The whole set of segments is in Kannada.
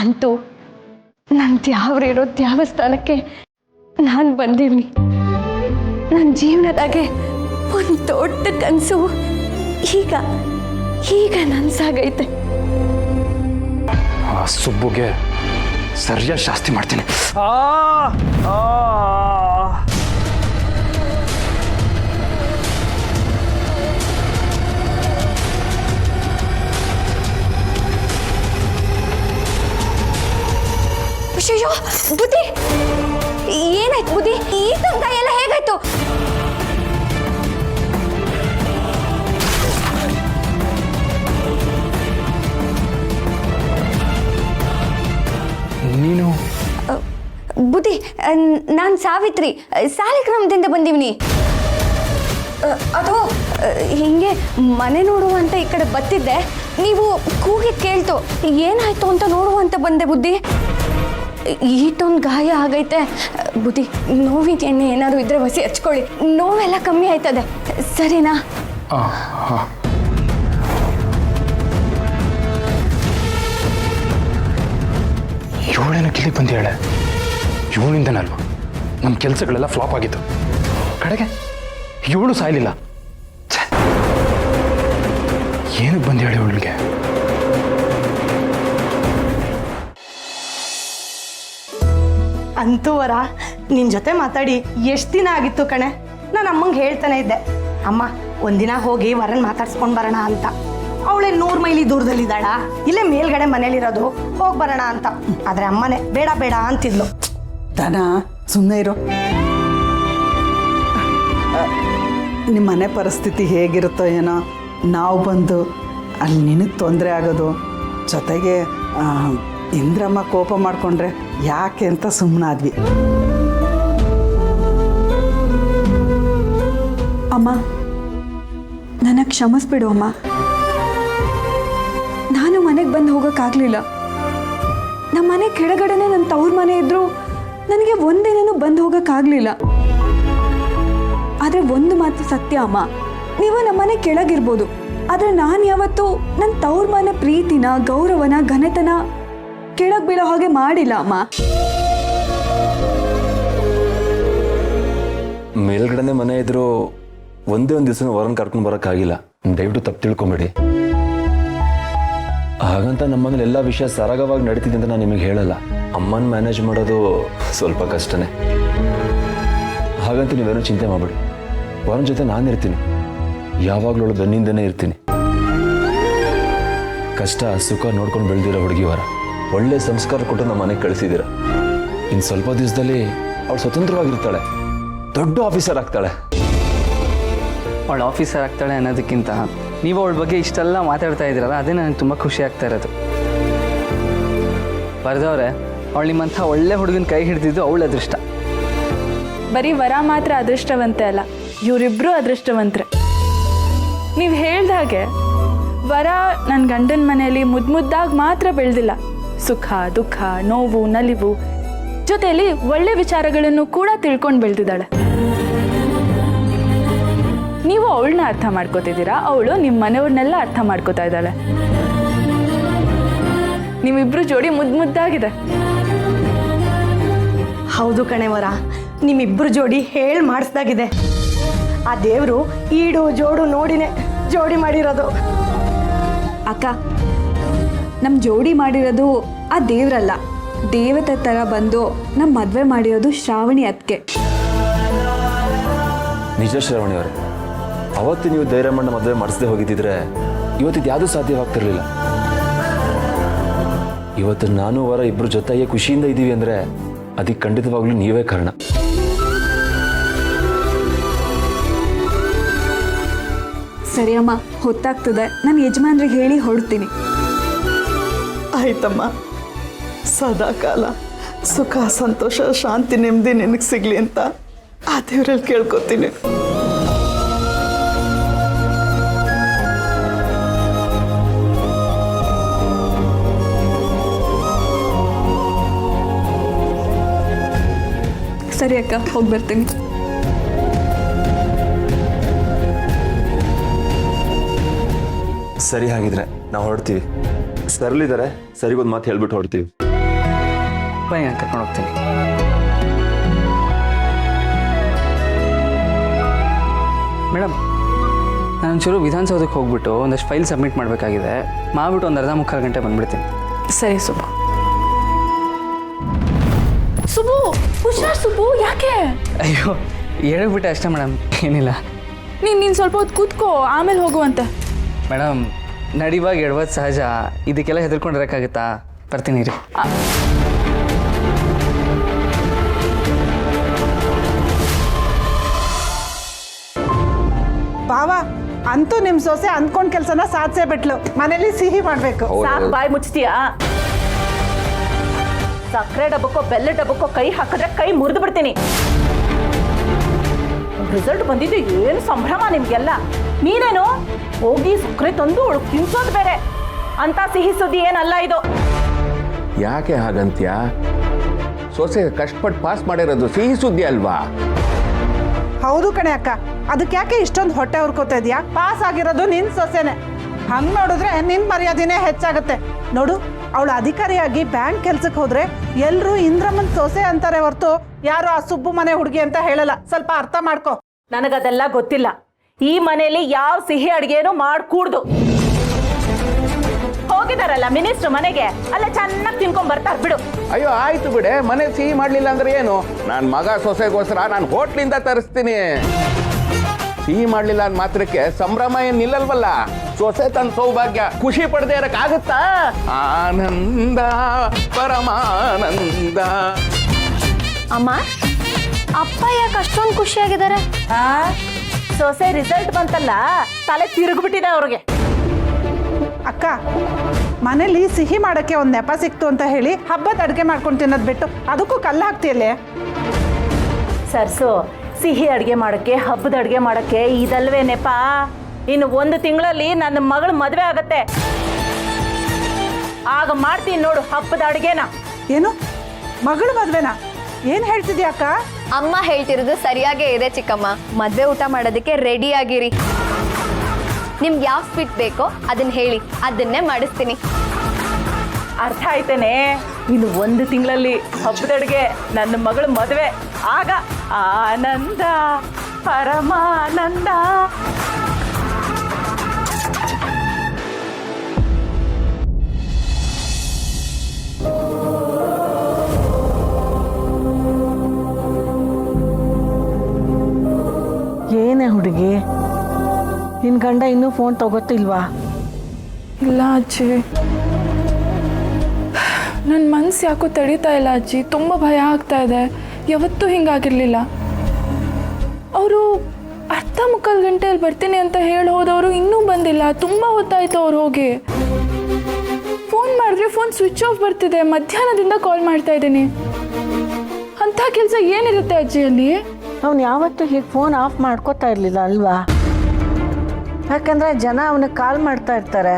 ಅಂತೂ ನನ್ನ ದ್ಯಾವ್ರಿರೋ ದೇವಸ್ಥಾನಕ್ಕೆ ನಾನು ಬಂದೀನಿ. ನನ್ನ ಜೀವನದಾಗೆ ಒಂದು ದೊಡ್ಡ ಕನಸು ಈಗ ಈಗ ನನ್ಸಾಗೈತೆ. ಆ ಸುಬ್ಬುಗೆ ಸರಿಯಾಗಿ ಶಾಸ್ತಿ ಮಾಡ್ತೀನಿ. ಅಯ್ಯೋ ಬುದ್ಧಿ, ಏನಾಯ್ತು ಬುದ್ಧಿ? ಈ ತನಕ ಎಲ್ಲ ಹೇಗಾಯ್ತು? ನೀನು ಬುದ್ಧಿ, ನಾನು ಸಾವಿತ್ರಿ, ಸಾಲಿಗ್ರಾಮದಿಂದ ಬಂದೀನಿ. ಅದು ಹಿಂಗೆ ಮನೆ ನೋಡುವ ಅಂತ ಈ ಕಡೆ ಬತ್ತಿದ್ದೆ, ನೀವು ಕೂಗಿದ್ ಕೇಳ್ತು, ಏನಾಯ್ತು ಅಂತ ನೋಡುವ ಅಂತ ಬಂದೆ ಬುದ್ಧಿ. ಈಟೊಂದು ಗಾಯ ಆಗೈತೆ ಬುದ್ಧಿ. ನೋವಿನ ಎಣ್ಣೆ ಏನಾದ್ರು ಇದ್ರೆ ಹೊಸಿ ಹಚ್ಕೊಳ್ಳಿ, ನೋವೆಲ್ಲ ಕಮ್ಮಿ ಆಯ್ತದೆ, ಸರಿನಾ? ಇವಳೇನು ಕಿಲಿ ಬಂದು ಹೇಳೆ, ಇವಳಿಂದನಲ್ವ ನಮ್ಮ ಕೆಲಸಗಳೆಲ್ಲ ಫ್ಲಾಪ್ ಆಗಿತ್ತು. ಕಡೆಗೆ ಇವಳು ಸಾಯಲಿಲ್ಲ. ಏನಕ್ಕೆ ಬಂದು ಹೇಳಿ ಇವಳಿಗೆ? ಅಂತೂ ವರ, ನಿನ್ನ ಜೊತೆ ಮಾತಾಡಿ ಎಷ್ಟು ದಿನ ಆಗಿತ್ತು ಕಣೆ. ನಾನು ಅಮ್ಮಂಗೆ ಹೇಳ್ತಾನೆ ಇದ್ದೆ, ಅಮ್ಮ ಒಂದಿನ ಹೋಗಿ ವರನ್ ಮಾತಾಡ್ಸ್ಕೊಂಡು ಬರೋಣ ಅಂತ. ಅವಳೇ 100 ಮೈಲಿ ದೂರದಲ್ಲಿದ್ದಾಳ, ಇಲ್ಲೇ ಮೇಲ್ಗಡೆ ಮನೇಲಿರೋದು, ಹೋಗಿ ಬರೋಣ ಅಂತ. ಆದರೆ ಅಮ್ಮನೇ ಬೇಡ ಬೇಡ ಅಂತಿದ್ಲು. ದನ ಸುಮ್ಮನೆ ಇರೋ. ನಿಮ್ಮ ಮನೆ ಪರಿಸ್ಥಿತಿ ಹೇಗಿರುತ್ತೋ ಏನೋ, ನಾವು ಬಂದು ಅಲ್ಲಿ ನಿನಗೆ ತೊಂದರೆ ಆಗೋದು, ಜೊತೆಗೆ ಇಂದ್ರಮ್ಮ ಕೋಪ ಮಾಡಿಕೊಂಡ್ರೆ ಯಾಕೆ ಅಂತ ಸುಮ್ಮನಾದ್ವಿ. ಅಮ್ಮ, ನನ್ನ ಕ್ಷಮಿಸ್ಬಿಡು ಅಮ್ಮ. ನಾನು ಮನೆಗೆ ಬಂದು ಹೋಗೋಕ್ಕಾಗಲಿಲ್ಲ. ನಮ್ಮ ಮನೆ ಕೆಳಗಡೆನೆ ನನ್ನ ತವ್ರ ಮನೆ ಇದ್ದರೂ ನನಗೆ ಒಂದಿನೂ ಬಂದು ಹೋಗೋಕ್ಕಾಗಲಿಲ್ಲ. ಆದರೆ ಒಂದು ಮಾತು ಸತ್ಯ ಅಮ್ಮ, ನೀವು ನಮ್ಮ ಮನೆ ಕೆಳಗಿರ್ಬೋದು, ಆದರೆ ನಾನು ಯಾವತ್ತೂ ನನ್ನ ತವ್ರ ಮನೆ ಪ್ರೀತಿನ, ಗೌರವನ, ಘನತನ ಕೆಳಗೆ ಬೀಳೋ ಹಾಗೆ ಮಾಡಿಲ್ಲ ಅಮ್ಮ. ಮೇಲ್ಗಡೆನೆ ಮನೆ ಇದ್ರು ಒಂದೇ ಒಂದು ದಿವಸ ಹೊರನ್ ಕರ್ಕೊಂಡು ಬರೋಕ್ಕಾಗಿಲ್ಲ. ದಯವಿಟ್ಟು ತಪ್ಪು ತಿಳ್ಕೊಂಬೇಡಿ. ಹಾಗಂತ ನಮ್ಮ ಮನೇಲಿ ಎಲ್ಲ ವಿಷಯ ಸರಾಗವಾಗಿ ನಡೀತಿದೆ ಅಂತ ನಾನು ನಿಮಗೆ ಹೇಳಲ್ಲ. ಅಮ್ಮನ ಮ್ಯಾನೇಜ್ ಮಾಡೋದು ಸ್ವಲ್ಪ ಕಷ್ಟನೇ. ಹಾಗಂತ ನೀವೇನೋ ಚಿಂತೆ ಮಾಡಬೇಡಿ. ವರನ ಜೊತೆ ನಾನಿರ್ತೀನಿ, ಯಾವಾಗಲೂ ಅವಳು ಬೆನ್ನಿಂದನೇ ಇರ್ತೀನಿ. ಕಷ್ಟ ಸುಖ ನೋಡ್ಕೊಂಡು ಬೆಳೆದಿರೋ ಹುಡುಗಿ ವರ, ಒಳ್ಳೆ ಸಂಸ್ಕಾರ ಕೊಟ್ಟು ನಮ್ಮ ಮನೆಗೆ ಕಳಿಸಿದ್ದೀರ. ಇನ್ನು ಸ್ವಲ್ಪ ದಿವಸದಲ್ಲಿ ಅವಳು ಸ್ವತಂತ್ರವಾಗಿರ್ತಾಳೆ, ದೊಡ್ಡ ಆಫೀಸರ್ ಆಗ್ತಾಳೆ. ಅವಳು ಆಫೀಸರ್ ಆಗ್ತಾಳೆ ಅನ್ನೋದಕ್ಕಿಂತ ನೀವು ಅವಳ ಬಗ್ಗೆ ಇಷ್ಟೆಲ್ಲ ಮಾತಾಡ್ತಾ ಇದ್ದೀರಲ್ಲ, ಅದೇ ನನಗೆ ತುಂಬ ಖುಷಿ ಆಗ್ತಾ ಇರೋದು. ಬರ್ದವ್ರೆ, ಅವಳು ನಿಮ್ಮಂಥ ಒಳ್ಳೆ ಹುಡುಗನ ಕೈ ಹಿಡಿದಿದ್ದು ಅವಳ ಅದೃಷ್ಟ. ಬರೀ ವರ ಮಾತ್ರ ಅದೃಷ್ಟವಂತೆ ಅಲ್ಲ, ಇವರಿಬ್ಬರು ಅದೃಷ್ಟವಂತರೆ. ನೀವು ಹೇಳ್ದ ಹಾಗೆ ವರ ನನ್ನ ಗಂಡನ ಮನೆಯಲ್ಲಿ ಮುದ್ದಾಗಿ ಮಾತ್ರ ಬೆಳೆದಿಲ್ಲ, ಸುಖ ದುಃಖ, ನೋವು ನಲಿವು ಜೊತೆಯಲ್ಲಿ ಒಳ್ಳೆ ವಿಚಾರಗಳನ್ನು ಕೂಡ ತಿಳ್ಕೊಂಡು ಬೆಳೆದಿದ್ದಾಳೆ. ನೀವು ಅವಳನ್ನ ಅರ್ಥ ಮಾಡ್ಕೋತಿದ್ದೀರಾ, ಅವಳು ನಿಮ್ಮ ಮನೆಯವ್ರನ್ನೆಲ್ಲ ಅರ್ಥ ಮಾಡ್ಕೋತಾ ಇದ್ದಾಳೆ. ನಿಮ್ಮಿಬ್ರು ಜೋಡಿ ಮುದ್ದಾಗಿದೆ. ಹೌದು ಕಣೆವರ, ನಿಮ್ಮಿಬ್ರು ಜೋಡಿ ಹೇಳಿ ಮಾಡಿಸ್ದಾಗಿದೆ. ಆ ದೇವರು ಈಡು ಜೋಡು ನೋಡಿನೇ ಜೋಡಿ ಮಾಡಿರೋದು. ಅಕ್ಕ, ನಮ್ಮ ಜೋಡಿ ಮಾಡಿರೋದು ಆ ದೇವರಲ್ಲ, ದೇವತೆ ಥರ ಬಂದು ನಮ್ಮ ಮದುವೆ ಮಾಡಿರೋದು ಶ್ರಾವಣಿ ಅದಕ್ಕೆ. ನಿಜ ಶ್ರಾವಣಿ ಅವರೇ, ಅವತ್ತು ನೀವು ಧೈರ್ಯಮಣ್ಣ ಮದುವೆ ಮಾಡಿಸದೆ ಹೋಗಿದ್ದಿದ್ರೆ ಇವತ್ತಿದು ಯಾವುದೂ ಸಾಧ್ಯವಾಗ್ತಿರ್ಲಿಲ್ಲ. ಇವತ್ತು ನಾನು ವರ ಇಬ್ಬರು ಜೊತೆಗೆ ಖುಷಿಯಿಂದ ಇದ್ದೀವಿ ಅಂದರೆ ಅದಕ್ಕೆ ಖಂಡಿತವಾಗ್ಲೂ ನೀವೇ ಕಾರಣ. ಸರಿ ಅಮ್ಮ, ಹೊತ್ತಾಗ್ತದೆ, ನಾನು ಯಜಮಾನ್ರಿಗೆ ಹೇಳಿ ಹೊರಡ್ತೀನಿ. ಆಯ್ತಮ್ಮ, ಸದಾ ಕಾಲ ಸುಖ ಸಂತೋಷ ಶಾಂತಿ ನೆಮ್ಮದಿ ನಿನಗೆ ಸಿಗಲಿ ಅಂತ ಆ ದೇವರಲ್ಲಿ ಕೇಳ್ಕೊತೀನಿ. ಸರಿ ಅಕ್ಕ, ಹೋಗಿ ಬರ್ತೀನಿ. ಸರಿ, ಹಾಗಿದ್ರೆ ನಾವು ಹೊರಡ್ತೀವಿ. ಸರಳಿದ್ದಾರೆ, ಸರಿಗೊಂದು ಮಾತು ಹೇಳ್ಬಿಟ್ಟು ಹೊರಡ್ತೀವಿ. ಬನ್ನಿ ನಾನು ಕರ್ಕೊಂಡು ಹೋಗ್ತೀನಿ. ಮೇಡಮ್ ನಾನು ಒಂಚೂರು ವಿಧಾನಸೌಧಕ್ಕೆ ಹೋಗ್ಬಿಟ್ಟು ಒಂದಷ್ಟು ಫೈಲ್ ಸಬ್ಮಿಟ್ ಮಾಡಬೇಕಾಗಿದೆ. ಮಾಡಿಬಿಟ್ಟು ಒಂದು ಅರ್ಧ ಮುಕ್ಕಾಲು ಗಂಟೆ ಬಂದ್ಬಿಡ್ತೀನಿ. ಸರಿ ಸುಬ್ಬು. ಸುಬ್ಬು ಹುಷಾರ್ ಸುಬ್ಬು, ಯಾಕೆ? ಅಯ್ಯೋ ಹೇಳ್ಬಿಟ್ಟೆ ಅಷ್ಟೇ ಮೇಡಮ್, ಏನಿಲ್ಲ. ನೀನು ಸ್ವಲ್ಪ ಹೊತ್ತು ಕೂತ್ಕೋ, ಆಮೇಲೆ ಹೋಗುವಂತೆ. ಮೇಡಮ್ ನಡಿವಾಗ ಎಡವತ್ತು ಸಹಜ, ಇದಕ್ಕೆಲ್ಲ ಹೆದರ್ಕೊಂಡಿರೋಕ್ಕಾಗುತ್ತಾ? ಬರ್ತೀನಿ ರೀ. ಬಾವ ಅಂತೂ ನಿಮ್ಮ ಸೊಸೆ ಅಂದ್ಕೊಂಡ್ ಕೆಲಸನ ಸಾಧಿಸೇ ಬಿಟ್ಲು. ಮನೇಲಿ ಸಿಹಿ ಮಾಡಬೇಕು. ಸಾಕು ಬಾಯಿ ಮುಚ್ತೀಯಾ? ಸಕ್ಕರೆ ಡಬ್ಬಕ್ಕೋ ಬೆಲ್ಲ ಡಬ್ಬಕ್ಕೋ ಕೈ ಹಾಕಿದ್ರೆ ಕೈ ಮುರಿದು ಬಿಡ್ತೀನಿ. ರಿಸಲ್ಟ್ ಬಂದಿದ್ದು ಏನು ಸಂಭ್ರಮ ನಿಮ್ಗೆಲ್ಲ. ನೀನೇನು ಹೋಗಿ ಸಕ್ಕರೆ ತಂದು ಅವಳು ತಿನ್ಸೋದು ಬೇರೆ ಅಂತ ಸಿಹಿ ಸುದ್ದಿ ಏನಲ್ಲ ಇದು. ಯಾಕೆ ಹಾಗಂತ್ಯ? ಸೊಸೆ ಕಷ್ಟಪಟ್ಟು ಪಾಸ್ ಮಾಡಿರೋದು ಸಿಹಿ ಸುದ್ದಿ ಅಲ್ವಾ? ಹೌದು ಕಣೆ ಅಕ್ಕ, ಅದಕ್ಕೆ ಯಾಕೆ ಇಷ್ಟೊಂದು ಹೊಟ್ಟೆ ಹುರ್ಕೋತಾ ಇದೆಯಾ? ಪಾಸ್ ಆಗಿರೋದು ನಿನ್ನ ಸೊಸೆನೆ. ಹಂಗೆ ನೋಡಿದ್ರೆ ನಿನ್ನ ಮರ್ಯಾದೆನೇ ಹೆಚ್ಚಾಗುತ್ತೆ. ನೋಡು, ಅವಳು ಅಧಿಕಾರಿಯಾಗಿ ಬ್ಯಾಂಕ್ ಕೆಲ್ಸಕ್ಕೆ ಹೋದ್ರೆ ಎಲ್ಲರೂ ಇಂದ್ರಮ್ಮನ ಸೊಸೆ ಅಂತಾರೆ ಹೊರತು ಯಾರು ಆ ಸುಬ್ಬು ಮನೆ ಹುಡುಗಿ ಅಂತ ಹೇಳಲ್ಲ. ಸ್ವಲ್ಪ ಅರ್ಥ ಮಾಡ್ಕೋ. ನನಗದೆಲ್ಲ ಗೊತ್ತಿಲ್ಲ. ಈ ಮನೆಯಲ್ಲಿ ಯಾವ ಸಿಹಿ ಅಡುಗೆನೂ ಮಾಡ್ಕೂಡ್ದು. ಹೋಗಿದಾರಲ್ಲ ಮಿನಿಸ್ಟ್ರ್ ಮನೆಗೆ, ಅಲ್ಲ ಚೆನ್ನಾಗಿ ತಿನ್ಕೊಂಡ್ ಬರ್ತಾರೆ ಬಿಡು. ಅಯ್ಯೋ ಆಯ್ತು ಬಿಡೆ, ಮನೆ ಸಿಹಿ ಮಾಡ್ಲಿಲ್ಲ ಅಂದ್ರೆ ಏನು? ನನ್ನ ಮಗ ಸೊಸೆಗೋಸ್ಕರ ನಾನು ಹೋಟ್ಲಿಂದ ತರಿಸ್ತೀನಿ. ಸಿಹಿ ಮಾಡ್ಲಿಲ್ಲ ಅಂದ ಮಾತ್ರಕ್ಕೆ ಸಂಭ್ರಮ ಏನ್ ನಿಲ್ಲಲ್ವಲ್ಲ. ಸೊಸೆ ತನ್ನ ಸೌಭಾಗ್ಯ ಖುಷಿ ಪಡೆದೇ ಇರಕ್ಕಾಗುತ್ತಾ? ಆನಂದ ಪರಮಾನಂದ. ಅಮ್ಮ, ಅಪ್ಪ ಯಾಕೆ ಅಷ್ಟೊಂದು ಖುಷಿಯಾಗಿದ್ದಾರೆ? ಸೊಸೆ ರಿಸಲ್ಟ್ ಬಂತಲ್ಲ, ತಲೆ ತಿರುಗ್ಬಿಟ್ಟಿದೆ ಅವ್ರಿಗೆ. ಅಕ್ಕ, ಮನೇಲಿ ಸಿಹಿ ಮಾಡೋಕ್ಕೆ ಒಂದು ನೆಪ ಸಿಕ್ತು ಅಂತ ಹೇಳಿ ಹಬ್ಬದ ಅಡುಗೆ ಮಾಡ್ಕೊಂಡು ತಿನ್ನೋದು ಬಿಟ್ಟು ಅದಕ್ಕೂ ಕಲ್ಲು ಹಾಕ್ತಿಯಲ್ಲೇ? ಸರ್ಸು, ಸಿಹಿ ಅಡುಗೆ ಮಾಡೋಕ್ಕೆ ಹಬ್ಬದ ಅಡುಗೆ ಮಾಡೋಕ್ಕೆ ಇದಲ್ವೇ ನೆಪ? ಇನ್ನು 1 ತಿಂಗಳಲ್ಲಿ ನನ್ನ ಮಗಳ ಮದುವೆ ಆಗತ್ತೆ. ಆಗ ಮಾಡ್ತೀನಿ ನೋಡು ಹಬ್ಬದ ಅಡುಗೆನ. ಏನು ಮಗಳು ಮದ್ವೆನಾ? ಏನು ಹೇಳ್ತಿದ್ಯಾ ಅಕ್ಕ? ಅಮ್ಮ ಹೇಳ್ತಿರೋದು ಸರಿಯಾಗೇ ಇದೆ ಚಿಕ್ಕಮ್ಮ. ಮದುವೆ ಊಟ ಮಾಡೋದಕ್ಕೆ ರೆಡಿ ಆಗಿರಿ. ನಿಮ್ಗೆ ಯಾವ ಸ್ವೀಟ್ ಬೇಕೋ ಅದನ್ನ ಹೇಳಿ, ಅದನ್ನೇ ಮಾಡಿಸ್ತೀನಿ. ಅರ್ಥ ಆಯ್ತೇನೆ? ಇನ್ನು 1 ತಿಂಗಳಲ್ಲಿ ಹಬ್ಬದ ಅಡುಗೆ, ನನ್ನ ಮಗಳ ಮದುವೆ. ಆಗ ಆನಂದ ಪರಮಾನಂದ. ಏನೇ ಹುಡುಗಿ, ನಿನ್ನ ಗಂಡ ಇನ್ನೂ ಫೋನ್ ತಗೋತಿಲ್ವಾ? ಇಲ್ಲ ಅಜ್ಜಿ, ನನ್ನ ಮನಸ್ಸು ಯಾಕೋ ತಡೀತಾ ಇಲ್ಲ ಅಜ್ಜಿ. ತುಂಬ ಭಯ ಆಗ್ತಾ ಇದೆ. ಯಾವತ್ತೂ ಹಿಂಗಾಗಿರಲಿಲ್ಲ. ಅವರು ಅರ್ಧ ಮುಕ್ಕಾಲು ಗಂಟೆಯಲ್ಲಿ ಬರ್ತೀನಿ ಅಂತ ಹೇಳಿ ಹೋದವರು ಇನ್ನೂ ಬಂದಿಲ್ಲ. ತುಂಬ ಹೊತ್ತಾಯ್ತು ಅವ್ರು ಹೋಗಿ. ಫೋನ್ ಮಾಡಿದ್ರೆ ಫೋನ್ ಸ್ವಿಚ್ ಆಫ್ ಬರ್ತಿದೆ. ಮಧ್ಯಾಹ್ನದಿಂದ ಕಾಲ್ ಮಾಡ್ತಾ ಇದ್ದೀನಿ. ಅಂಥ ಕೆಲಸ ಏನಿರುತ್ತೆ ಅಜ್ಜಿ ಅಲ್ಲಿ? ಅವ್ನು ಯಾವತ್ತೂ ಹೀಗೆ ಫೋನ್ ಆಫ್ ಮಾಡ್ಕೋತಾ ಇರಲಿಲ್ಲ ಅಲ್ವಾ? ಯಾಕಂದರೆ ಜನ ಅವನಿಗೆ ಕಾಲ್ ಮಾಡ್ತಾ ಇರ್ತಾರೆ.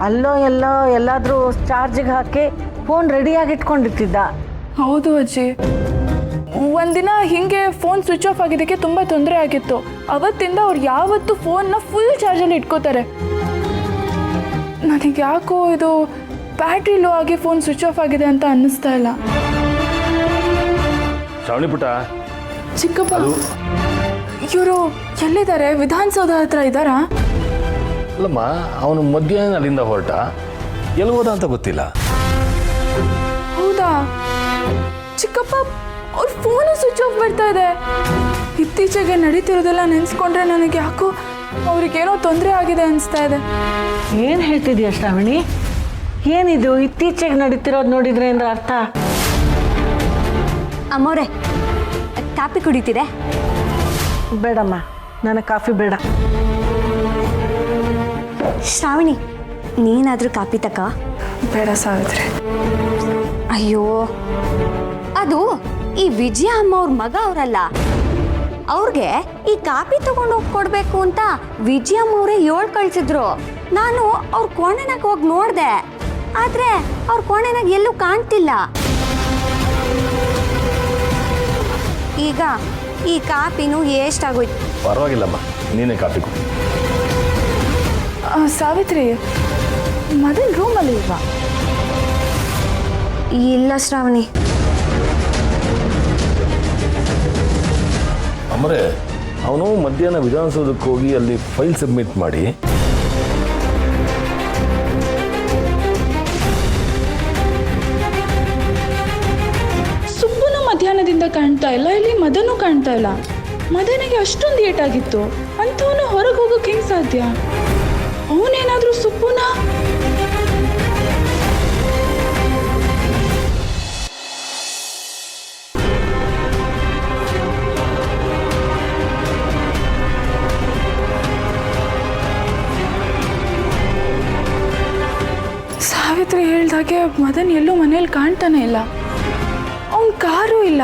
ಅಲ್ಲೋ ಎಲ್ಲೋ ಎಲ್ಲಾದರೂ ಚಾರ್ಜಿಗೆ ಹಾಕಿ ಫೋನ್ ರೆಡಿಯಾಗಿ ಇಟ್ಕೊಂಡಿರ್ತಿದ್ದ. ಹೌದು ಅಜ್ಜಿ, ಒಂದಿನ ಹೀಗೆ ಫೋನ್ ಸ್ವಿಚ್ ಆಫ್ ಆಗಿದ್ದಕ್ಕೆ ತುಂಬ ತೊಂದರೆ ಆಗಿತ್ತು. ಅವತ್ತಿಂದ ಅವ್ರು ಯಾವತ್ತೂ ಫೋನ್ನ ಫುಲ್ ಚಾರ್ಜಲ್ಲಿ ಇಟ್ಕೋತಾರೆ. ನನಗೆ ಯಾಕೋ ಇದು ಬ್ಯಾಟ್ರಿ ಲೋ ಆಗಿ ಫೋನ್ ಸ್ವಿಚ್ ಆಫ್ ಆಗಿದೆ ಅಂತ ಅನ್ನಿಸ್ತಾ ಇಲ್ಲ. ಶ್ರಾವಣಿ ಪುಟ, ಚಿಕ್ಕಪ್ಪ, ಇವರು ಎಲ್ಲಿದ್ದಾರೆ? ವಿಧಾನಸೌಧ ಹತ್ರ ಇದ್ದಾರಾ? ಅಲ್ಲಮ್ಮ, ಅವನು ಮಧ್ಯಾಹ್ನ ಅಲ್ಲಿಂದ ಹೊರಟ, ಎಲ್ಲಿ ಹೋದ ಅಂತ ಗೊತ್ತಿಲ್ಲ. ಹೌದಾ? ಚಿಕ್ಕಪ್ಪ, ಅವ್ರ ಫೋನು ಸ್ವಿಚ್ ಆಫ್ ಬರ್ತಾ ಇದೆ. ಇತ್ತೀಚೆಗೆ ನಡೀತಿರೋದೆಲ್ಲ ನೆನೆಸ್ಕೊಂಡ್ರೆ ನನಗೆ ಯಾಕೋ ಅವ್ರಿಗೇನೋ ತೊಂದರೆ ಆಗಿದೆ ಅನಿಸ್ತಾ ಇದೆ. ಏನು ಹೇಳ್ತಿದ್ಯಾ ಶ್ರಾವಣಿ? ಏನಿದು ಇತ್ತೀಚೆಗೆ ನಡೀತಿರೋದು ನೋಡಿದ್ರೆ ಅಂದ್ರೆ ಅರ್ಥ? ಅಮ್ಮವ್ರೆ, ಕಾಫಿ ಕುಡಿತಿದೆ? ಬೇಡಮ್ಮ, ನನಗೆ ಕಾಫಿ ಬೇಡ. ಶ್ರಾವಣಿ, ನೀನಾದರೂ ಕಾಫಿ ತಕ? ಬೇಡ ಸಾವಿತ್ರಿ. ಅಯ್ಯೋ, ಅದು ಈ ವಿಜಯ ಅಮ್ಮ ಅವ್ರ ಮಗ ಅವರಲ್ಲ. ಅವ್ರಿಗೆ ಈ ಕಾಫಿ ತಗೊಂಡು ಹೋಗಿ ಕೊಡಬೇಕು ಅಂತ ವಿಜಯಮ್ಮ ಅವರೇ ಕಳಿಸಿದ್ರು. ನಾನು ಅವ್ರ ಕೋಣೆನಾಗ ಹೋಗಿ ನೋಡಿದೆ, ಆದರೆ ಅವ್ರ ಕೋಣೆನಾಗ ಎಲ್ಲೂ ಕಾಣ್ತಿಲ್ಲ. ಈಗ ಈ ಕಾಫಿನೂ ಎಷ್ಟಾಗೋಯ್ತು. ಪರವಾಗಿಲ್ಲಮ್ಮ, ನೀನೇ ಕಾಫಿ ಕೊಡಿ. ಸಾವಿತ್ರಿ, ಮೊದಲು ರೂಮಲ್ಲಿ ಇಲ್ವಾ? ಇಲ್ಲ ಶ್ರಾವಣಿ, ಅಮರೇ, ಅವನು ಮಧ್ಯಾಹ್ನ ವಿಧಾನಸೌಧಕ್ಕೆ ಹೋಗಿ ಅಲ್ಲಿ ಫೈಲ್ ಸಬ್ಮಿಟ್ ಮಾಡಿ ಸುಬ್ಬುನು ಮಧ್ಯಾಹ್ನದಿಂದ ಕಾಣ್ತಾ ಇಲ್ಲ, ಇಲ್ಲಿ ಮದನೂ ಕಾಣ್ತಾ ಇಲ್ಲ. ಮದನಿಗೆ ಅಷ್ಟೊಂದು ಏಟಾಗಿತ್ತು ಅಂಥವನು ಹೊರಗೆ ಹೋಗೋಕೆ ಹೆಂಗೆ ಸಾಧ್ಯ? ಅವನೇನಾದ್ರೂ ಸುಬ್ಬುನ ಸಾವಿತ್ರಿ ಹೇಳ್ದಾಗೆ ಮದನ್ ಎಲ್ಲೂ ಮನೇಲಿ ಕಾಣ್ತಾನೆ ಇಲ್ಲ, ಅವನ ಕಾರು ಇಲ್ಲ.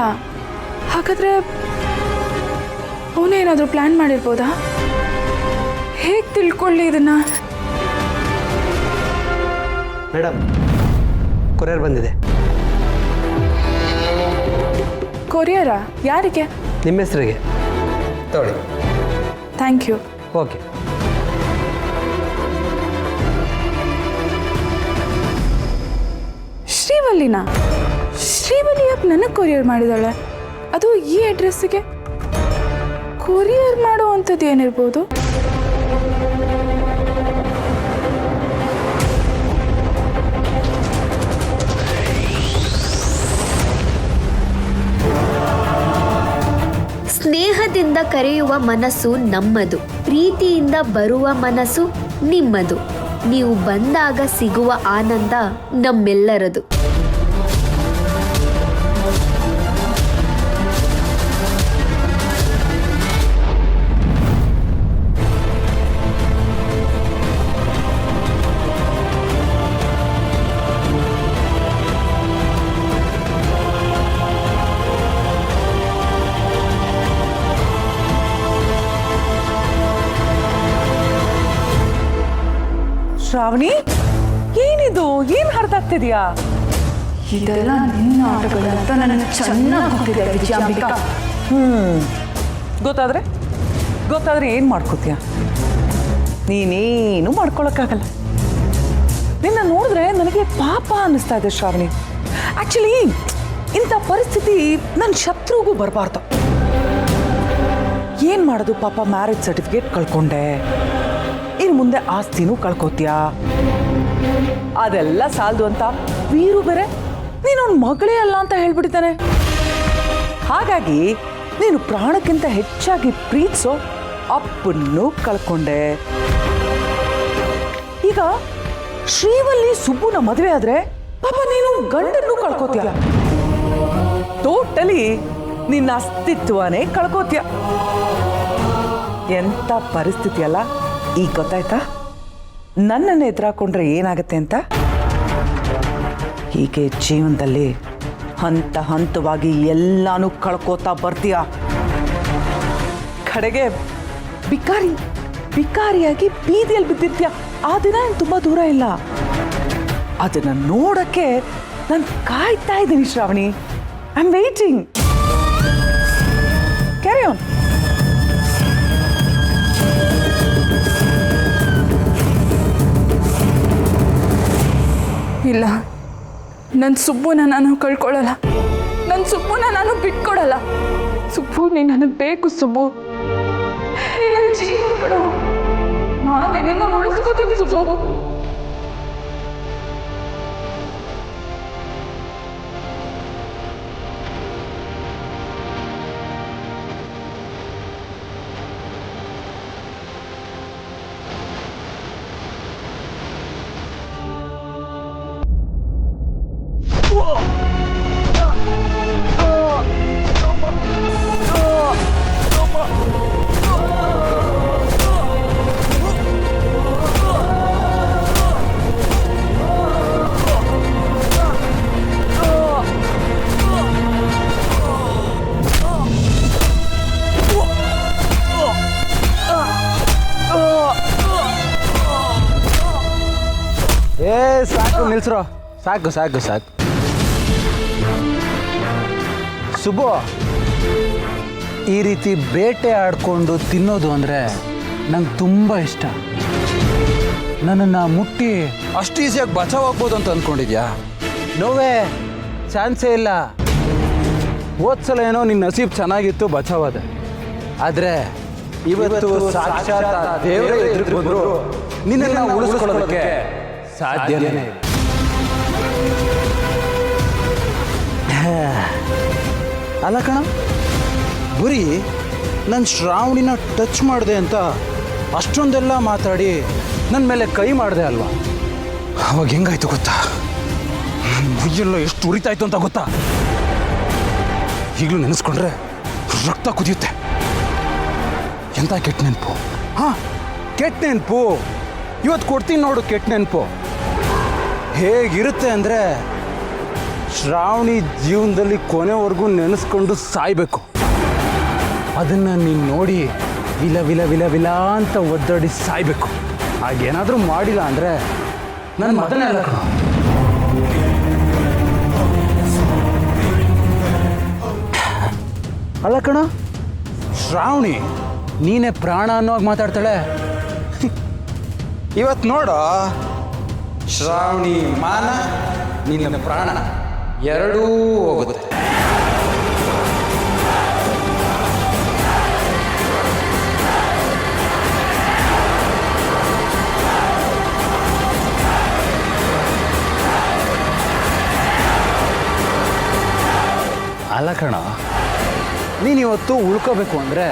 ಹಾಗಾದ್ರೆ ಅವನೇನಾದರೂ ಪ್ಲ್ಯಾನ್ ಮಾಡಿರ್ಬೋದಾ? ಹೇಗೆ ತಿಳ್ಕೊಳ್ಳಿ ಇದನ್ನ? ಮೇಡಮ್, ಕೊರಿಯರ್ ಬಂದಿದೆ. ಕೊರಿಯರಾ? ಯಾರಿಗೆ? ನಿಮ್ಮ ಹೆಸರಿಗೆ ತಗೊಳ್ಳಿ. Thank you. ಓಕೆ. ಶ್ರೀವಲ್ಲಿನಾ? ಶ್ರೀವಲ್ಲಿ ಯಾಕೆ ನನಗೆ ಕೊರಿಯರ್ ಮಾಡಿದಾಳೆ? ಅದು ಈ ಅಡ್ರೆಸ್ಸಿಗೆ ಕೊರಿಯರ್ ಮಾಡೋ ಅಂಥದ್ದು ಏನಿರ್ಬೋದು? ಸ್ನೇಹದಿಂದ ಕರೆಯುವ ಮನಸ್ಸು ನಮ್ಮದು, ಪ್ರೀತಿಯಿಂದ ಬರುವ ಮನಸ್ಸು ನಿಮ್ಮದು. ನೀವು ಬಂದಾಗ ಸಿಗುವ ಆನಂದ ನಮ್ಮೆಲ್ಲರದು. ಶ್ರಾವಣಿ, ಏನಿದು? ಏನು ಹರಿದಾಗ್ತಿದ್ಯಾ? ಇದೆಲ್ಲ ನಿನ್ನ ಆಟಗಳಂತ ನನಗೆ ಚೆನ್ನಾಗಿ ಗೊತ್ತಿದೆ ವಿಜಯಾಂಬಿಕಾ. ಗೊತ್ತಾದ್ರೆ ಏನು ಮಾಡ್ಕೋತೀಯ? ನೀನೇನು ಮಾಡ್ಕೊಳಕ್ಕಾಗಲ್ಲ. ನಿನ್ನ ನೋಡಿದ್ರೆ ನನಗೆ ಪಾಪ ಅನ್ನಿಸ್ತಾ ಇದೆ ಶ್ರಾವಣಿ. ಆ್ಯಕ್ಚುಲಿ ಇಂಥ ಪರಿಸ್ಥಿತಿ ನನ್ನ ಶತ್ರುಗೂ ಬರಬಾರ್ದು. ಏನು ಮಾಡೋದು ಪಾಪ, ಮ್ಯಾರೇಜ್ ಸರ್ಟಿಫಿಕೇಟ್ ಕಳ್ಕೊಂಡೆ, ಇನ್ನು ಮುಂದೆ ಆಸ್ತಿನೂ ಕಳ್ಕೊತೀಯ. ಅದೆಲ್ಲ ಸಾಲದು ಅಂತ ವೀರು ಬೇರೆ ನೀನೊಂದು ಮಗಳೇ ಅಲ್ಲ ಅಂತ ಹೇಳ್ಬಿಟ್ಟಿದ್ದಾನೆ. ಹಾಗಾಗಿ ನೀನು ಪ್ರಾಣಕ್ಕಿಂತ ಹೆಚ್ಚಾಗಿ ಪ್ರೀತಿಸೋ ಅಪ್ಪನ್ನು ಕಳ್ಕೊಂಡೆ. ಈಗ ಶ್ರೀವಲ್ಲಿ ಸುಬ್ಬುನ ಮದುವೆ ಆದ್ರೆ ಪಾಪ ನೀನು ಗಂಡನ್ನು ಕಳ್ಕೊತೀಯ. ಟೋಟಲಿ ನಿನ್ನ ಅಸ್ತಿತ್ವನೇ ಕಳ್ಕೊತೀಯ. ಎಂಥ ಪರಿಸ್ಥಿತಿ ಅಲ್ಲ? ಈಗ ಗೊತ್ತಾಯ್ತಾ ನನ್ನನ್ನು ಎದುರಾಕೊಂಡ್ರೆ ಏನಾಗುತ್ತೆ ಅಂತ? ಹೀಗೆ ಜೀವನದಲ್ಲಿ ಹಂತ ಹಂತವಾಗಿ ಎಲ್ಲಾನು ಕಳ್ಕೋತಾ ಬರ್ತೀಯ. ಕಡೆಗೆ ಬಿಕಾರಿಯಾಗಿ ಬೀದಿಯಲ್ಲಿ ಬಿದ್ದಿರ್ತೀಯ. ಆ ದಿನ ತುಂಬ ದೂರ ಇಲ್ಲ. ಅದನ್ನು ನೋಡಕ್ಕೆ ನಾನು ಕಾಯ್ತಾ ಇದ್ದೀನಿ Shravani. I am waiting. Carry on. ಇಲ್ಲ, ನನ್ನ ಸುಬ್ಬುನ ನಾನು ಕಳ್ಕೊಳ್ಳಲ್ಲ, ನನ್ನ ಸುಬ್ಬುನ ನಾನು ಬಿಟ್ಕೊಡಲ್ಲ. ಸುಬ್ಬು, ನೀನು ನನಗೆ ಬೇಕು ಸುಬ್ಬು. ನನ್ನ ಜೀವ ಕೊಡು, ನಾನು ನಿನ್ನನ್ನು ಉಳಿಸ್ಕೋತೀನಿ ಸುಬ್ಬು. ಸಾಕು, ನಿಲ್ಸ್ರೋ. ಸಾಕು. ಸುಬ್ಬು, ಈ ರೀತಿ ಬೇಟೆ ಆಡ್ಕೊಂಡು ತಿನ್ನೋದು ಅಂದರೆ ನಂಗೆ ತುಂಬ ಇಷ್ಟ. ನನ್ನನ್ನು ಮುಟ್ಟಿ ಅಷ್ಟು ಈಸಿಯಾಗಿ ಬಚಾವಾಗ್ಬೋದು ಅಂತ ಅಂದ್ಕೊಂಡಿದ್ಯಾ? ನೋವೇ ಚಾನ್ಸೇ ಇಲ್ಲ. ಹೋದ್ಸಲ ಏನೋ ನಿನ್ನ ನಸೀಬ್ ಚೆನ್ನಾಗಿತ್ತು, ಬಚಾವಾದೆ. ಆದರೆ ಇವತ್ತು ಸಾಕ್ಷಾತ್ ಆ ದೇವರೇ ಎದುರಿಗೆ ಬಂದ್ರು ನಿನ್ನನ್ನು ಉಳಿಸ್ಕೊಳ್ಳೋದಕ್ಕೆ ಸಾಧ್ಯನೇ ಇಲ್ಲ. ಅಲ್ಲ ಕಣ, ಬರೀ ನನ್ನ ಶ್ರಾವಣಿನ ಟಚ್ ಮಾಡಿದೆ ಅಂತ ಅಷ್ಟೊಂದೆಲ್ಲ ಮಾತಾಡಿ ನನ್ನ ಮೇಲೆ ಕೈ ಮಾಡಿದೆ ಅಲ್ವಾ? ಅವಾಗ ಹೆಂಗಾಯ್ತು ಗೊತ್ತಾ? ಮುಯ್ಯೆಲ್ಲ ಎಷ್ಟು ಉರಿತಾಯ್ತು ಅಂತ ಗೊತ್ತಾ? ಈಗಲೂ ನೆನೆಸ್ಕೊಂಡ್ರೆ ರಕ್ತ ಕುದಿಯುತ್ತೆ. ಎಂಥ ಕೆಟ್ಟ ನೆನಪು! ಹಾಂ, ಕೆಟ್ಟ ನೆನಪು. ಇವತ್ತು ಕೊಡ್ತೀನಿ ನೋಡು ಕೆಟ್ಟ ನೆನಪು. ಹೇಗಿರುತ್ತೆ ಅಂದರೆ, ಶ್ರಾವಣಿ ಜೀವನದಲ್ಲಿ ಕೊನೆವರೆಗೂ ನೆನೆಸ್ಕೊಂಡು ಸಾಯ್ಬೇಕು. ಅದನ್ನು ನೀನು ನೋಡಿ ವಿಲ ವಿಲ ವಿಲ ವಿಲ ಅಂತ ಒದ್ದಾಡಿ ಸಾಯ್ಬೇಕು. ಹಾಗೇನಾದರೂ ಮಾಡಿಲ್ಲ ಅಂದರೆ ನನ್ನ ಮಗನೇ ಅಲ್ಲ ಕಣ. ಅಲ್ಲ ಕಣ, ಶ್ರಾವಣಿ ನೀನೇ ಪ್ರಾಣ ಅನ್ನೋವಾಗ ಮಾತಾಡ್ತಾಳೆ. ಇವತ್ತು ನೋಡೋ, ಶ್ರಾವಣಿ ಮಾನ ನಿನ್ನ ಪ್ರಾಣ ಎರಡೂ ಹೋಗುತ್ತೆ. ಅಲ್ಲ ಕಣ, ನೀನಿವತ್ತು ಉಳ್ಕೋಬೇಕು ಅಂದರೆ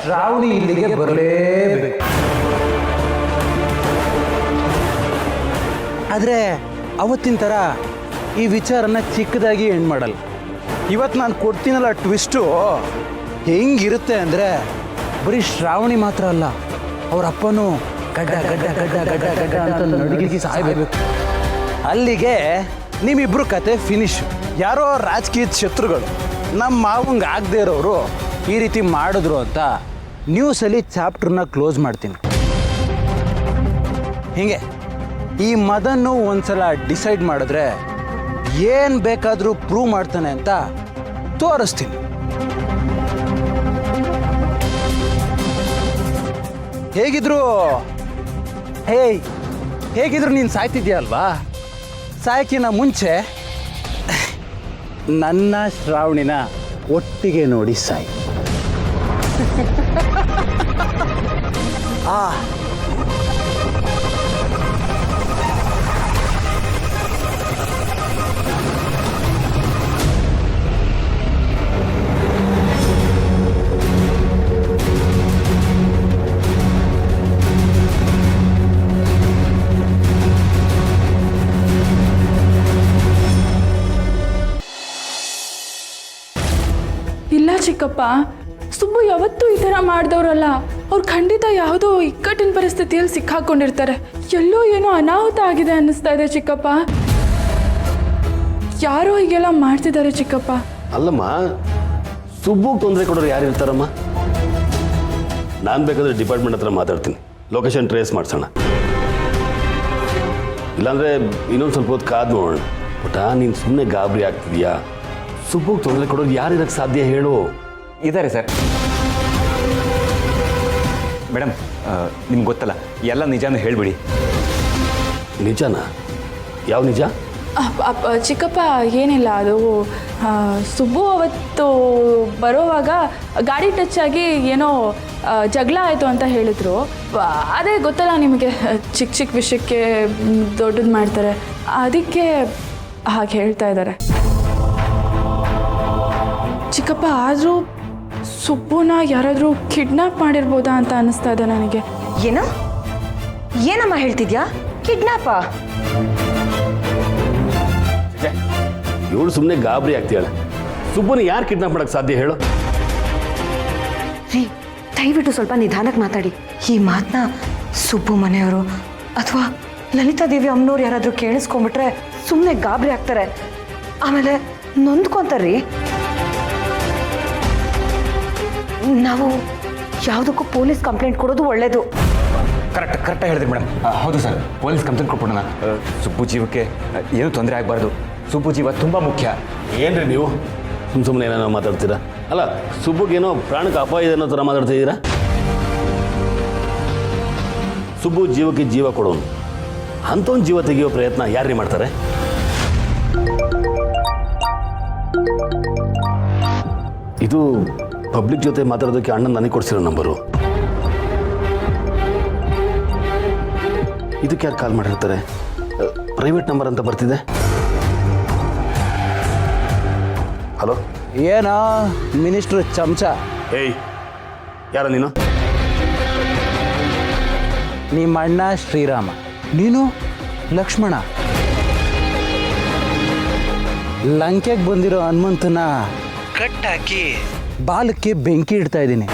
ಶ್ರಾವಣಿ ಇಲ್ಲಿಗೆ ಬರಲೇಬೇಕು. ಆದರೆ ಅವತ್ತಿನ ಥರ ಈ ವಿಚಾರನ ಚಿಕ್ಕದಾಗಿ ಎಂಡ್ ಮಾಡಲ್ಲ. ಇವತ್ತು ನಾನು ಕೊಡ್ತೀನಲ್ಲ ಟ್ವಿಸ್ಟು ಹೆಂಗಿರುತ್ತೆ ಅಂದರೆ, ಬರೀ ಶ್ರಾವಣಿ ಮಾತ್ರ ಅಲ್ಲ, ಅವ್ರ ಅಪ್ಪನೂ ಗಡ್ಡ ಗಡ್ಡ ಗಡ್ಡ ಗಡ್ಡ ಗಡ್ಡ ಅಂತ ನಡುಗಿಸಿ ಸಾಯ್ಬೇಕು. ಅಲ್ಲಿಗೆ ನಿಮ್ಮಿಬ್ರು ಕತೆ ಫಿನಿಶ್. ಯಾರೋ ರಾಜಕೀಯದ ಶತ್ರುಗಳು ನಮ್ಮ ಮಾವಂಗೆ ಆಗದೆ ಇರೋರು ಈ ರೀತಿ ಮಾಡಿದ್ರು ಅಂತ ನ್ಯೂಸಲ್ಲಿ ಚಾಪ್ಟರ್ನ ಕ್ಲೋಸ್ ಮಾಡ್ತೀನಿ. ಹೀಗೆ ಈ ಮದನ್ನು ಒಂದ್ಸಲ ಡಿಸೈಡ್ ಮಾಡಿದ್ರೆ ಏನು ಬೇಕಾದರೂ ಪ್ರೂವ್ ಮಾಡ್ತಾನೆ ಅಂತ ತೋರಿಸ್ತೀನಿ. ಹೇಗಿದ್ರು ನೀನು ಸಾಯ್ತಿದ್ಯಾ ಅಲ್ವಾ? ಸಾಯಕ್ಕಿನ ಮುಂಚೆ ನನ್ನ ಶ್ರಾವಣಿನ ಒಟ್ಟಿಗೆ ನೋಡಿ ಸಾಯಿ. ಇಲ್ಲ ಚಿಕ್ಕಪ್ಪ, ಸುಬ್ಬು ಯಾವತ್ತೂ ಈ ಥರ ಮಾಡಿದವರಲ್ಲ. ಅವ್ರು ಖಂಡಿತ ಯಾವುದೋ ಇಕ್ಕಟ್ಟಿನ ಪರಿಸ್ಥಿತಿಯಲ್ಲಿ ಸಿಕ್ಕಾಕೊಂಡಿರ್ತಾರೆ. ಎಲ್ಲೋ ಏನೋ ಅನಾಹುತ ಆಗಿದೆ ಅನ್ನಿಸ್ತಾ ಇದೆ ಚಿಕ್ಕಪ್ಪ. ಯಾರೋ ಹೀಗೆಲ್ಲ ಮಾಡ್ತಿದ್ದಾರೆ ಚಿಕ್ಕಪ್ಪ. ಅಲ್ಲಮ್ಮ, ಸುಬ್ಬುಗೆ ತೊಂದರೆ ಕೊಡೋರು ಯಾರು ಇರ್ತಾರಮ್ಮ? ನಾನು ಬೇಕಾದ್ರೆ ಡಿಪಾರ್ಟ್ಮೆಂಟ್ ಹತ್ರ ಮಾತಾಡ್ತೀನಿ, ಲೊಕೇಶನ್ ಟ್ರೇಸ್ ಮಾಡಿಸೋಣ. ಇಲ್ಲಾಂದರೆ ಇನ್ನೊಂದು ಸ್ವಲ್ಪ ಹೊತ್ತು ಕಾದು ನೋಡೋಣ. ಬಟ್ ನೀನು ಸುಮ್ಮನೆ ಗಾಬರಿ ಆಗ್ತಿದೀಯಾ? ಸುಬ್ಬುಗೆ ತೊಂದರೆ ಕೊಡೋದು ಯಾರು ಇರೋಕ್ಕೆ ಸಾಧ್ಯ ಹೇಳು? ಇದ್ದಾರೆ ಸರ್. ಮೇಡಮ್, ನಿಮ್ಗೆ ಗೊತ್ತಲ್ಲ, ಎಲ್ಲ ನಿಜಾನು ಹೇಳಿಬಿಡಿ. ನಿಜನಾ? ಯಾವ ನಿಜ? ಚಿಕ್ಕಪ್ಪ ಏನಿಲ್ಲ, ಅದು ಸುಬ್ಬು ಅವತ್ತು ಬರೋವಾಗ ಗಾಡಿ ಟಚ್ ಆಗಿ ಏನೋ ಜಗಳ ಆಯಿತು ಅಂತ ಹೇಳಿದ್ರು. ಅದೇ ಗೊತ್ತಲ್ಲ ನಿಮಗೆ, ಚಿಕ್ಕ ಚಿಕ್ಕ ವಿಷಯಕ್ಕೆ ದೊಡ್ಡದು ಮಾಡ್ತಾರೆ, ಅದಕ್ಕೆ ಹಾಗೆ ಹೇಳ್ತಾ ಇದ್ದಾರೆ ಚಿಕ್ಕಪ್ಪ. ಆದರೂ ಸುಬ್ಬುನ ಯಾರಾದರೂ ಕಿಡ್ನಾಪ್ ಮಾಡಿರ್ಬೋದಾ ಅಂತ ಅನ್ನಿಸ್ತಾ ಇದೆ ನನಗೆ. ಏನಮ್ಮ ಹೇಳ್ತಿದ್ಯಾ? ಕಿಡ್ನಾಪ? ಇವಳು ಸುಮ್ಮನೆ ಗಾಬರಿ ಆಗ್ತೀಯಾಳೆ. ಸುಬ್ಬುನ ಯಾರು ಕಿಡ್ನಾಪ್ ಮಾಡೋಕ್ಕೆ ಸಾಧ್ಯ ಹೇಳು? ರೀ, ದಯವಿಟ್ಟು ಸ್ವಲ್ಪ ನಿಧಾನಕ್ಕೆ ಮಾತಾಡಿ. ಈ ಮಾತನ್ನ ಸುಬ್ಬು ಮನೆಯವರು ಅಥವಾ ಲಲಿತಾ ದೇವಿ ಅಮ್ಮನವ್ರು ಯಾರಾದರೂ ಕೇಳಿಸ್ಕೊಂಡ್ಬಿಟ್ರೆ ಸುಮ್ಮನೆ ಗಾಬರಿ ಆಗ್ತಾರೆ, ಆಮೇಲೆ ನೊಂದ್ಕೊಂತಾರ್ರಿ. ನಾವು ಯಾವುದಕ್ಕೂ ಪೊಲೀಸ್ ಕಂಪ್ಲೇಂಟ್ ಕೊಡೋದು ಒಳ್ಳೇದು. ಕರೆಕ್ಟಾಗಿ ಹೇಳಿದ್ರಿ ಮೇಡಮ್. ಹೌದು ಸರ್, ಪೊಲೀಸ್ ಕಂಪ್ಲೇಂಟ್ ಕೊಟ್ಬಿಡೋಣ. ಸುಬ್ಬು ಜೀವಕ್ಕೆ ಏನೂ ತೊಂದರೆ ಆಗಬಾರ್ದು. ಸುಬ್ಬು ಜೀವ ತುಂಬ ಮುಖ್ಯ. ಏನ್ರಿ ನೀವು ಸುಮ್ಮನೆ ಏನೇನೋ ಮಾತಾಡ್ತೀರಾ? ಅಲ್ಲ, ಸುಬ್ಬುಗೇನೋ ಪ್ರಾಣಕ್ಕೆ ಅಪಾಯ ಇದೆ ಅನ್ನೋ ಥರ ಮಾತಾಡ್ತಿದ್ದೀರಾ? ಸುಬ್ಬು ಜೀವಕ್ಕೆ ಜೀವ ಕೊಡೋನು, ಅಂಥವ್ನ ಜೀವ ತೆಗೆಯೋ ಪ್ರಯತ್ನ ಯಾರ್ರೀ ಮಾಡ್ತಾರೆ? ಇದು ಪಬ್ಲಿಕ್ ಜೊತೆ ಮಾತಾಡೋದಕ್ಕೆ ಅಣ್ಣ ನನಗೆ ಕೊಡ್ಸಿರೋ ನಂಬರು. ಇದಕ್ಕೆ ಯಾರು ಕಾಲ್ ಮಾಡಿರ್ತಾರೆ? ಪ್ರೈವೇಟ್ ನಂಬರ್ ಅಂತ ಬರ್ತಿದೆ. ಹಲೋ, ಏನೋ ಮಿನಿಸ್ಟ್ರು ಚಮಚ. ಏಯ್, ಯಾರ ನೀನು? ನಿಮ್ಮ ಅಣ್ಣ ಶ್ರೀರಾಮ, ನೀನು ಲಕ್ಷ್ಮಣ. ಲಂಕೆಗೆ ಬಂದಿರೋ ಹನುಮಂತನ ಕಟ್ಟಾಕಿ ಬಾಲಕ್ಕೆ ಬೆಂಕಿ ಇಡ್ತಾ ಇದ್ದೀನಿ.